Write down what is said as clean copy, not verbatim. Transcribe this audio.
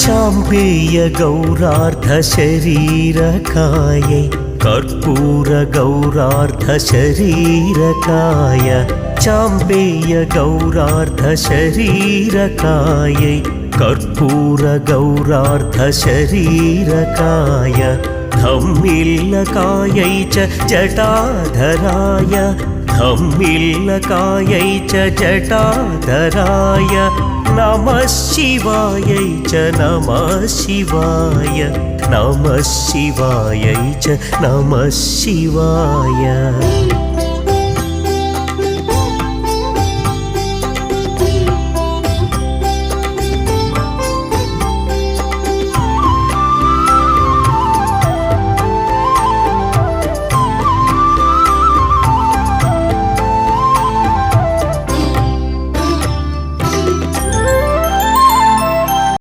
चाम्पेय गौरार्धशरीरकायै कर्पूर गौरार्धशरीरकाय चाम्पेय गौरार्धशरीरकायै कर्पूर गौरार्धशरीरकाय धम्मिल्लकायै च जटाधराय धम्मिल्लकायै च जटाधराय नमः शिवायै च नमः शिवाय नमः शिवायै च नमः शिवाय।